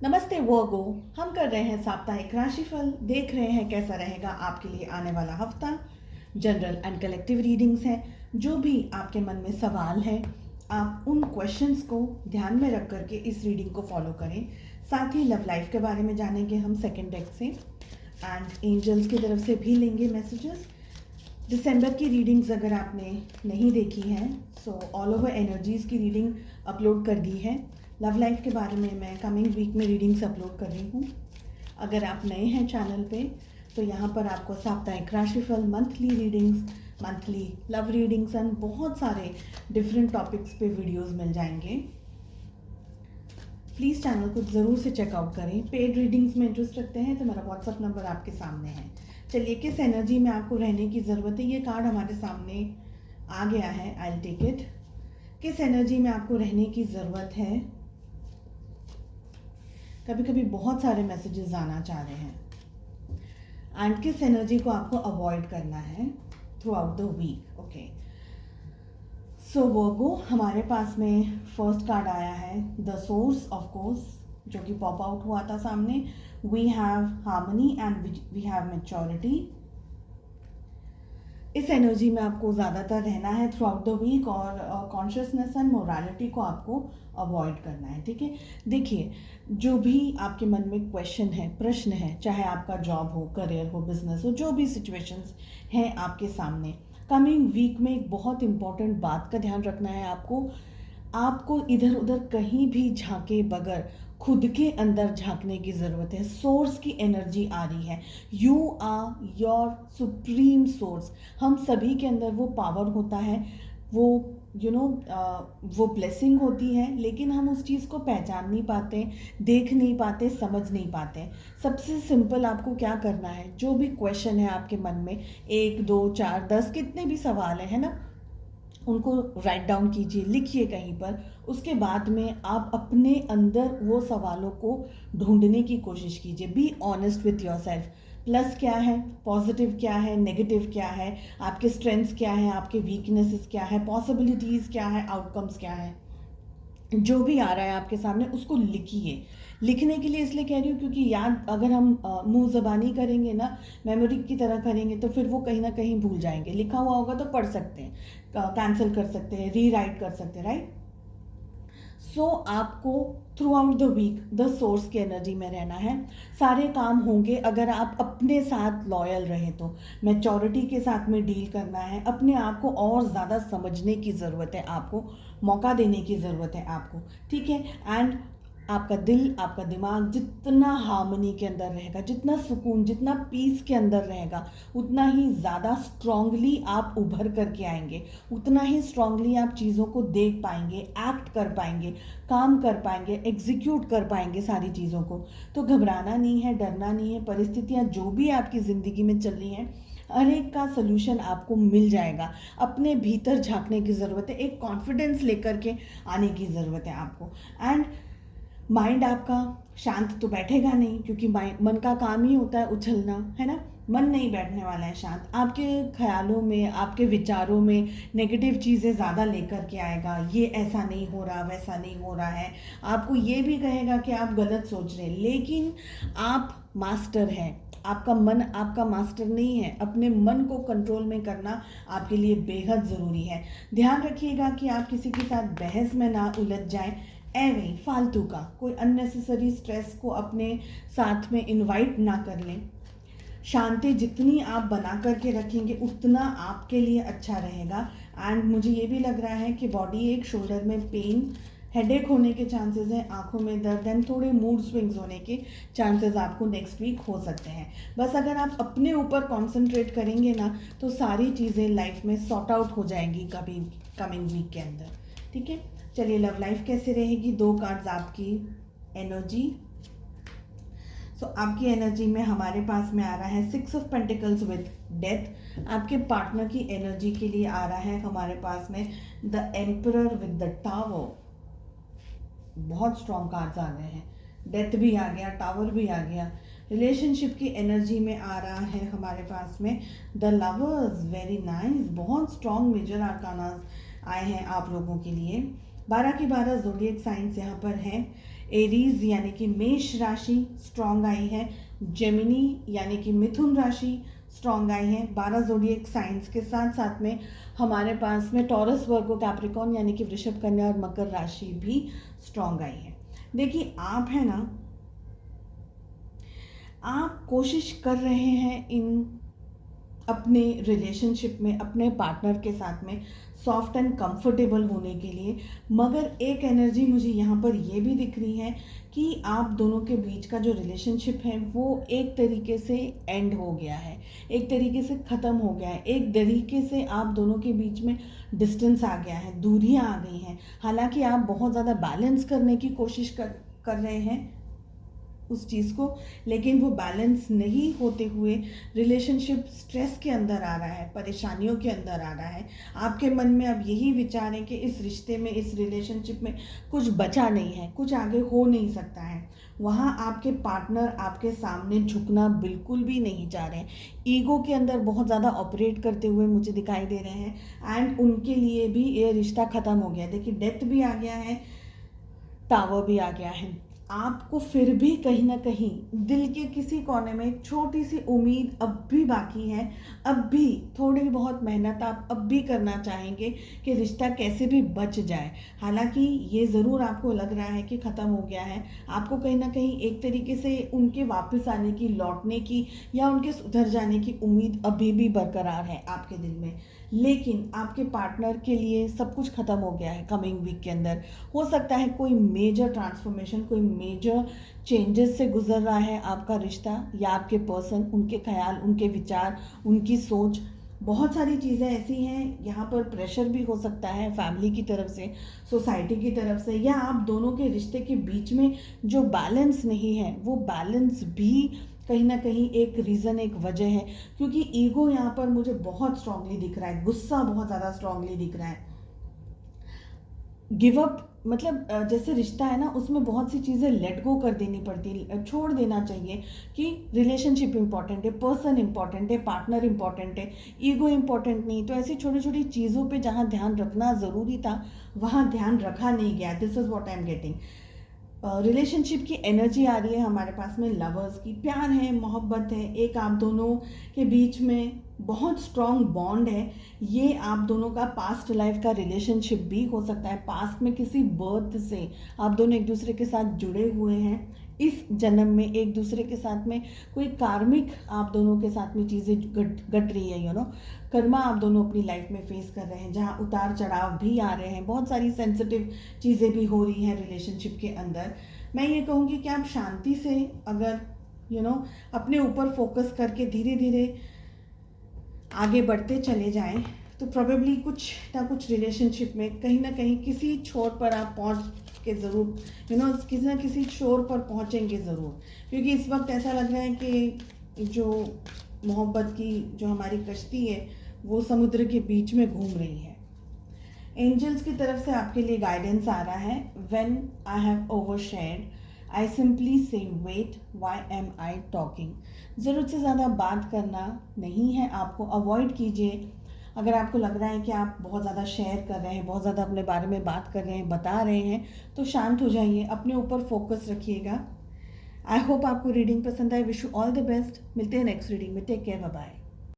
नमस्ते वर्गो। हम कर रहे हैं साप्ताहिक राशिफल, देख रहे हैं कैसा रहेगा आपके लिए आने वाला हफ्ता। जनरल एंड कलेक्टिव रीडिंग्स हैं। जो भी आपके मन में सवाल है, आप उन क्वेश्चंस को ध्यान में रख करके इस रीडिंग को फॉलो करें। साथ ही लव लाइफ के बारे में जानेंगे हम सेकेंड डेक से, एंड एंजल्स की तरफ से भी लेंगे मैसेजेस। दिसंबर की रीडिंग्स अगर आपने नहीं देखी हैं, सो ऑल ओवर एनर्जीज़ की रीडिंग अपलोड कर दी है। लव लाइफ के बारे में मैं कमिंग वीक में रीडिंग्स अपलोड कर रही हूँ। अगर आप नए हैं चैनल पे, तो यहाँ पर आपको साप्ताहिक राशिफल, monthly readings, monthly love readings and बहुत सारे डिफरेंट टॉपिक्स पे वीडियोस मिल जाएंगे। प्लीज़ चैनल को ज़रूर से चेकआउट करें। पेड रीडिंग्स में इंटरेस्ट रखते हैं तो मेरा व्हाट्सअप नंबर आपके सामने है। चलिए, किस एनर्जी में आपको रहने की ज़रूरत है, ये कार्ड हमारे सामने आ गया है। I will take it. किस एनर्जी में आपको रहने की ज़रूरत है। कभी कभी बहुत सारे मैसेजेस आना चाह रहे हैं। एंड किस एनर्जी को आपको अवॉइड करना है throughout the week. Okay, so Virgo, हमारे पास में फर्स्ट कार्ड आया है द सोर्स ऑफ कोर्स, जो कि पॉप आउट हुआ था सामने। We have harmony and we have maturity. इस एनर्जी में आपको ज़्यादातर रहना है थ्रू आउट द वीक, और कॉन्शियसनेस एंड मोरालिटी को आपको अवॉइड करना है। ठीक है, देखिए, जो भी आपके मन में क्वेश्चन है, प्रश्न है, चाहे आपका जॉब हो, करियर हो, बिजनेस हो, जो भी सिचुएशंस हैं आपके सामने, कमिंग वीक में एक बहुत इंपॉर्टेंट बात का ध्यान रखना है आपको इधर उधर कहीं भी झांके बगैर खुद के अंदर झांकने की ज़रूरत है। सोर्स की एनर्जी आ रही है। You are your supreme source. हम सभी के अंदर वो पावर होता है, वो वो ब्लेसिंग होती है, लेकिन हम उस चीज़ को पहचान नहीं पाते, देख नहीं पाते, समझ नहीं पाते। सबसे सिंपल आपको क्या करना है, जो भी क्वेश्चन है आपके मन में, 1 2 4 10 कितने भी सवाल है ना, उनको राइट डाउन कीजिए, लिखिए कहीं पर। उसके बाद में आप अपने अंदर वो सवालों को ढूंढने की कोशिश कीजिए। Be honest with your self. Plus क्या है, पॉजिटिव क्या है, नेगेटिव क्या है, आपके स्ट्रेंथ्स क्या है, आपके वीकनेसेस क्या है, पॉसिबिलिटीज़ क्या है, आउटकम्स क्या है। जो भी आ रहा है आपके सामने उसको लिखिए। लिखने के लिए इसलिए कह रही हूँ क्योंकि याद अगर हम मुंह ज़बानी करेंगे ना, मेमोरी की तरह करेंगे, तो फिर वो कहीं ना कहीं भूल जाएंगे। लिखा हुआ होगा तो पढ़ सकते हैं, कैंसिल कर सकते हैं, री राइट कर सकते हैं, राइट। सो आपको throughout the week the source की एनर्जी में रहना है। सारे काम होंगे अगर आप अपने साथ लॉयल रहे तो। मैच्योरिटी के साथ में डील करना है। अपने आप को और ज़्यादा समझने की ज़रूरत है, आपको मौका देने की ज़रूरत है आपको। ठीक है, एंड आपका दिल, आपका दिमाग जितना हार्मनी के अंदर रहेगा, जितना सुकून, जितना पीस के अंदर रहेगा, उतना ही ज़्यादा स्ट्रांगली आप उभर करके आएंगे, उतना ही स्ट्रांगली आप चीज़ों को देख पाएंगे, एक्ट कर पाएंगे, काम कर पाएंगे, एग्जीक्यूट कर पाएंगे सारी चीज़ों को। तो घबराना नहीं है, डरना नहीं है। परिस्थितियाँ जो भी आपकी ज़िंदगी में चल रही हैं, हर एक का सलूशन आपको मिल जाएगा। अपने भीतर झांकने की ज़रूरत है, एक कॉन्फिडेंस लेकर के आने की ज़रूरत है आपको। एंड माइंड आपका शांत तो बैठेगा नहीं, क्योंकि मन का काम ही होता है उछलना, है ना। मन नहीं बैठने वाला है शांत। आपके ख्यालों में, आपके विचारों में नेगेटिव चीज़ें ज़्यादा लेकर के आएगा। ये ऐसा नहीं हो रहा, वैसा नहीं हो रहा है। आपको ये भी कहेगा कि आप गलत सोच रहे हैं, लेकिन आप मास्टर हैं। आपका मन आपका मास्टर नहीं है। अपने मन को कंट्रोल में करना आपके लिए बेहद ज़रूरी है। ध्यान रखिएगा कि आप किसी के साथ बहस में ना उलझ जाएं। एवं फालतू का कोई अननेसेसरी स्ट्रेस को अपने साथ में इनवाइट ना कर लें। शांति जितनी आप बना करके रखेंगे उतना आपके लिए अच्छा रहेगा। एंड मुझे ये भी लग रहा है कि बॉडी एक, शोल्डर में पेन, हेडेक होने के चांसेस हैं, आंखों में दर्द एंड थोड़े मूड स्विंग्स होने के चांसेस आपको नेक्स्ट वीक हो सकते हैं। बस अगर आप अपने ऊपर कॉन्सेंट्रेट करेंगे ना, तो सारी चीज़ें लाइफ में सॉर्ट आउट हो जाएंगी कभी कमिंग वीक के अंदर। ठीक है, चलिए, लव लाइफ कैसे रहेगी। 2 कार्ड्स आपकी एनर्जी। सो आपकी एनर्जी में हमारे पास में आ रहा है 6 ऑफ पेंटिकल्स विद डेथ। आपके पार्टनर की एनर्जी के लिए आ रहा है हमारे पास में the emperor with the tower. बहुत स्ट्रॉन्ग कार्ड्स आ गए हैं। डेथ भी आ गया, टावर भी आ गया। रिलेशनशिप की एनर्जी में आ रहा है हमारे पास में द लवर्स। वेरी नाइस, बहुत स्ट्रॉन्ग मेजर आर्कानास आए हैं आप लोगों के लिए। 12 की 12 ज़ोडिएक साइंस यहाँ पर हैं। एरीज यानी कि मेष राशि स्ट्रॉन्ग आई है, जेमिनी यानी कि मिथुन राशि स्ट्रॉन्ग आई है। 12 ज़ोडिएक साइंस के साथ साथ में हमारे पास में टॉरस, वर्गो, कैप्रिकॉर्न यानी कि वृषभ, कन्या और मकर राशि भी स्ट्रॉन्ग आई है। देखिए आप है ना, आप कोशिश कर रहे हैं इन अपने रिलेशनशिप में अपने पार्टनर के साथ में सॉफ्ट एंड कंफर्टेबल होने के लिए, मगर एक एनर्जी मुझे यहाँ पर ये भी दिख रही है कि आप दोनों के बीच का जो रिलेशनशिप है वो एक तरीके से एंड हो गया है, एक तरीके से ख़त्म हो गया है, एक तरीके से आप दोनों के बीच में डिस्टेंस आ गया है, दूरियाँ आ गई हैं। हालांकि आप बहुत ज़्यादा बैलेंस करने की कोशिश कर रहे हैं उस चीज़ को, लेकिन वो बैलेंस नहीं होते हुए रिलेशनशिप स्ट्रेस के अंदर आ रहा है, परेशानियों के अंदर आ रहा है। आपके मन में अब यही विचार है कि इस रिश्ते में, इस रिलेशनशिप में कुछ बचा नहीं है, कुछ आगे हो नहीं सकता है। वहाँ आपके पार्टनर आपके सामने झुकना बिल्कुल भी नहीं चाह रहे हैं, ईगो के अंदर बहुत ज़्यादा ऑपरेट करते हुए मुझे दिखाई दे रहे हैं। एंड उनके लिए भी ये रिश्ता ख़त्म हो गया। देखिए डेथ भी आ गया है, टावर भी आ गया है। आपको फिर भी कहीं ना कहीं दिल के किसी कोने में एक छोटी सी उम्मीद अब भी बाकी है, अब भी थोड़ी बहुत मेहनत आप अब भी करना चाहेंगे कि रिश्ता कैसे भी बच जाए। हालांकि ये ज़रूर आपको लग रहा है कि ख़त्म हो गया है, आपको कहीं ना कहीं एक तरीके से उनके वापस आने की, लौटने की या उनके सुधर जाने की उम्मीद अभी भी बरकरार है आपके दिल में। लेकिन आपके पार्टनर के लिए सब कुछ ख़त्म हो गया है। कमिंग वीक के अंदर हो सकता है कोई मेजर ट्रांसफॉर्मेशन, कोई मेजर चेंजेस से गुजर रहा है आपका रिश्ता या आपके पर्सन, उनके ख्याल, उनके विचार, उनकी सोच, बहुत सारी चीज़ें ऐसी हैं। यहाँ पर प्रेशर भी हो सकता है फैमिली की तरफ से, सोसाइटी की तरफ से, या आप दोनों के रिश्ते के बीच में जो बैलेंस नहीं है वो बैलेंस भी कहीं ना कहीं एक रीज़न, एक वजह है। क्योंकि ईगो यहाँ पर मुझे बहुत स्ट्रांगली दिख रहा है, गुस्सा बहुत ज़्यादा स्ट्रांगली दिख रहा है। गिव अप मतलब जैसे रिश्ता है ना, उसमें बहुत सी चीज़ें लेट गो कर देनी पड़ती है, छोड़ देना चाहिए कि रिलेशनशिप इंपॉर्टेंट है, पर्सन इंपॉर्टेंट है, पार्टनर इंपॉर्टेंट है, ईगो इंपॉर्टेंट नहीं। तो ऐसी छोटी छोटी चीज़ों पे जहाँ ध्यान रखना ज़रूरी था वहाँ ध्यान रखा नहीं गया। This is what I am getting. Relationship की एनर्जी आ रही है हमारे पास में, लवर्स की, प्यार है, मोहब्बत है, एक आप दोनों के बीच में बहुत स्ट्रॉन्ग बॉन्ड है। ये आप दोनों का पास्ट लाइफ का रिलेशनशिप भी हो सकता है, पास्ट में किसी बर्थ से आप दोनों एक दूसरे के साथ जुड़े हुए हैं। इस जन्म में एक दूसरे के साथ में कोई कार्मिक आप दोनों के साथ में चीज़ें घट रही है, कर्मा आप दोनों अपनी लाइफ में फेस कर रहे हैं, जहाँ उतार चढ़ाव भी आ रहे हैं, बहुत सारी सेंसिटिव चीज़ें भी हो रही हैं रिलेशनशिप के अंदर। मैं ये कहूँगी कि आप शांति से अगर अपने ऊपर फोकस करके धीरे धीरे आगे बढ़ते चले जाएं तो प्रोबेबली कुछ ना कुछ रिलेशनशिप में कहीं ना कहीं किसी छोर पर आप पहुंच के ज़रूर किसी ना किसी छोर पर पहुंचेंगे ज़रूर। क्योंकि इस वक्त ऐसा लग रहा है कि जो मोहब्बत की जो हमारी कश्ती है वो समुद्र के बीच में घूम रही है। एंजल्स की तरफ से आपके लिए गाइडेंस आ रहा है। When I have overshared I simply say wait, why am I talking. ज़रूरत से ज़्यादा बात करना नहीं है, आपको अवॉइड कीजिए। अगर आपको लग रहा है कि आप बहुत ज़्यादा शेयर कर रहे हैं, बहुत ज़्यादा अपने बारे में बात कर रहे हैं, बता रहे हैं, तो शांत हो जाइए, अपने ऊपर फोकस रखिएगा। आई होप आपको रीडिंग पसंद आए। Wish you all the best. मिलते हैं नेक्स्ट रीडिंग में। Take care, bye bye.